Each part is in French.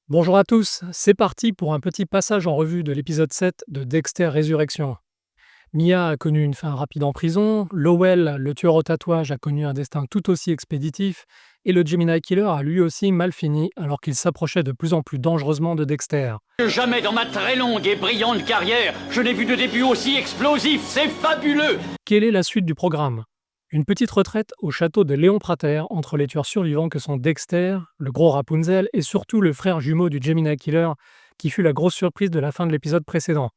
Bonjour à tous, c'est parti pour un petit passage en revue de l'épisode 7 de Dexter Résurrection. Mia a connu une fin rapide en prison, Lowell, le tueur au tatouage, a connu un destin tout aussi expéditif, et le Gemini Killer a lui aussi mal fini alors qu'il s'approchait de plus en plus dangereusement de Dexter. Jamais dans ma très longue et brillante carrière, je n'ai vu de début aussi explosif, c'est fabuleux! Quelle est la suite du programme? Une petite retraite au château de Léon Prater entre les tueurs survivants que sont Dexter, le gros Rapunzel et surtout le frère jumeau du Gemini Killer qui fut la grosse surprise de la fin de l'épisode précédent.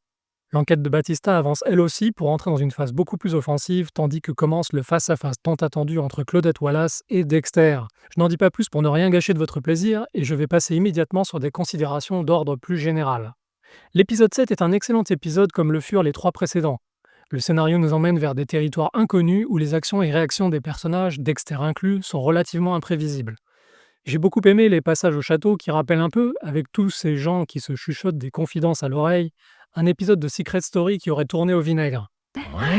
L'enquête de Batista avance elle aussi pour entrer dans une phase beaucoup plus offensive tandis que commence le face-à-face tant attendu entre Claudette Wallace et Dexter. Je n'en dis pas plus pour ne rien gâcher de votre plaisir et je vais passer immédiatement sur des considérations d'ordre plus général. L'épisode 7 est un excellent épisode comme le furent les trois précédents. Le scénario nous emmène vers des territoires inconnus où les actions et réactions des personnages, Dexter inclus, sont relativement imprévisibles. J'ai beaucoup aimé les passages au château qui rappellent un peu, avec tous ces gens qui se chuchotent des confidences à l'oreille, un épisode de Secret Story qui aurait tourné au vinaigre.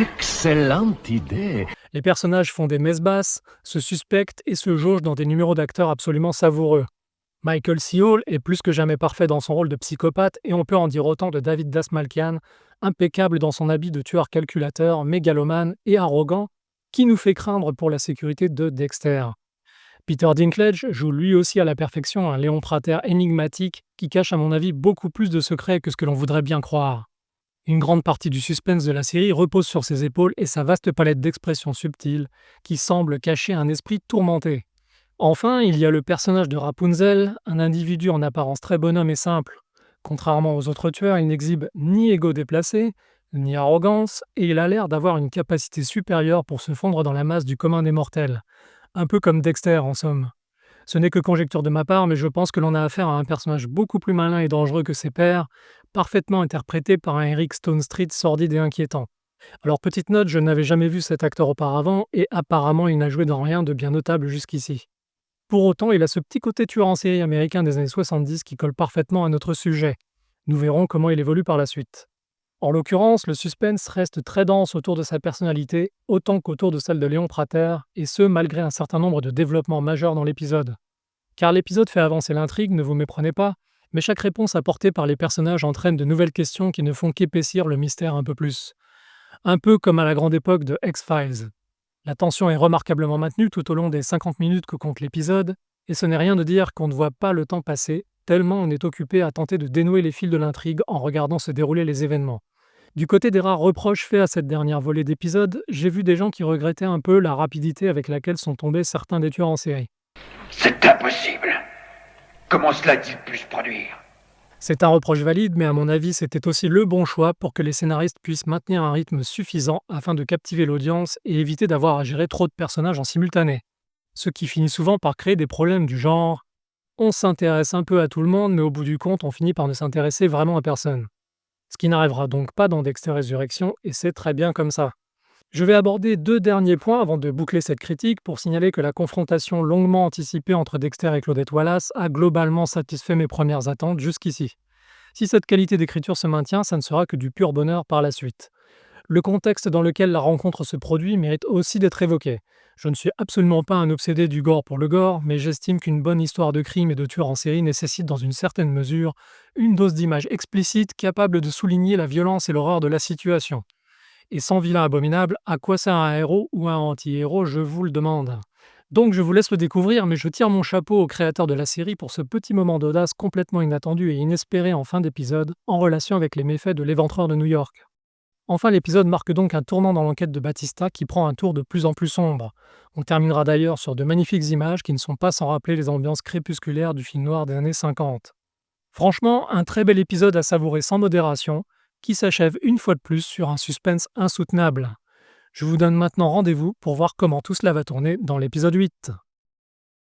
Excellente idée. Les personnages font des messes basses, se suspectent et se jaugent dans des numéros d'acteurs absolument savoureux. Michael C. Hall est plus que jamais parfait dans son rôle de psychopathe et on peut en dire autant de David Dastmalchian, impeccable dans son habit de tueur calculateur, mégalomane et arrogant, qui nous fait craindre pour la sécurité de Dexter. Peter Dinklage joue lui aussi à la perfection un Léon Prater énigmatique qui cache à mon avis beaucoup plus de secrets que ce que l'on voudrait bien croire. Une grande partie du suspense de la série repose sur ses épaules et sa vaste palette d'expressions subtiles qui semble cacher un esprit tourmenté. Enfin, il y a le personnage de Rapunzel, un individu en apparence très bonhomme et simple. Contrairement aux autres tueurs, il n'exhibe ni ego déplacé, ni arrogance, et il a l'air d'avoir une capacité supérieure pour se fondre dans la masse du commun des mortels. Un peu comme Dexter, en somme. Ce n'est que conjecture de ma part, mais je pense que l'on a affaire à un personnage beaucoup plus malin et dangereux que ses pairs, parfaitement interprété par un Eric Stone Street sordide et inquiétant. Alors petite note, je n'avais jamais vu cet acteur auparavant, et apparemment il n'a joué dans rien de bien notable jusqu'ici. Pour autant, il a ce petit côté tueur en série américain des années 70 qui colle parfaitement à notre sujet. Nous verrons comment il évolue par la suite. En l'occurrence, le suspense reste très dense autour de sa personnalité, autant qu'autour de celle de Léon Prater, et ce malgré un certain nombre de développements majeurs dans l'épisode. Car l'épisode fait avancer l'intrigue, ne vous méprenez pas, mais chaque réponse apportée par les personnages entraîne de nouvelles questions qui ne font qu'épaissir le mystère un peu plus. Un peu comme à la grande époque de X-Files. La tension est remarquablement maintenue tout au long des 50 minutes que compte l'épisode, et ce n'est rien de dire qu'on ne voit pas le temps passer, tellement on est occupé à tenter de dénouer les fils de l'intrigue en regardant se dérouler les événements. Du côté des rares reproches faits à cette dernière volée d'épisodes, j'ai vu des gens qui regrettaient un peu la rapidité avec laquelle sont tombés certains des tueurs en série. C'est impossible. Comment cela a-t-il pu se produire? C'est un reproche valide, mais à mon avis, c'était aussi le bon choix pour que les scénaristes puissent maintenir un rythme suffisant afin de captiver l'audience et éviter d'avoir à gérer trop de personnages en simultané. Ce qui finit souvent par créer des problèmes du genre on s'intéresse un peu à tout le monde, mais au bout du compte, on finit par ne s'intéresser vraiment à personne. Ce qui n'arrivera donc pas dans Dexter Résurrection, et c'est très bien comme ça. Je vais aborder deux derniers points avant de boucler cette critique pour signaler que la confrontation longuement anticipée entre Dexter et Claudette Wallace a globalement satisfait mes premières attentes jusqu'ici. Si cette qualité d'écriture se maintient, ça ne sera que du pur bonheur par la suite. Le contexte dans lequel la rencontre se produit mérite aussi d'être évoqué. Je ne suis absolument pas un obsédé du gore pour le gore, mais j'estime qu'une bonne histoire de crime et de tueur en série nécessite dans une certaine mesure une dose d'images explicites capable de souligner la violence et l'horreur de la situation. Et sans vilain abominable, à quoi sert un héros ou un anti-héros, je vous le demande. Donc je vous laisse le découvrir, mais je tire mon chapeau au créateur de la série pour ce petit moment d'audace complètement inattendu et inespéré en fin d'épisode, en relation avec les méfaits de l'éventreur de New York. Enfin, l'épisode marque donc un tournant dans l'enquête de Batista qui prend un tour de plus en plus sombre. On terminera d'ailleurs sur de magnifiques images qui ne sont pas sans rappeler les ambiances crépusculaires du film noir des années 50. Franchement, un très bel épisode à savourer sans modération, qui s'achève une fois de plus sur un suspense insoutenable. Je vous donne maintenant rendez-vous pour voir comment tout cela va tourner dans l'épisode 8.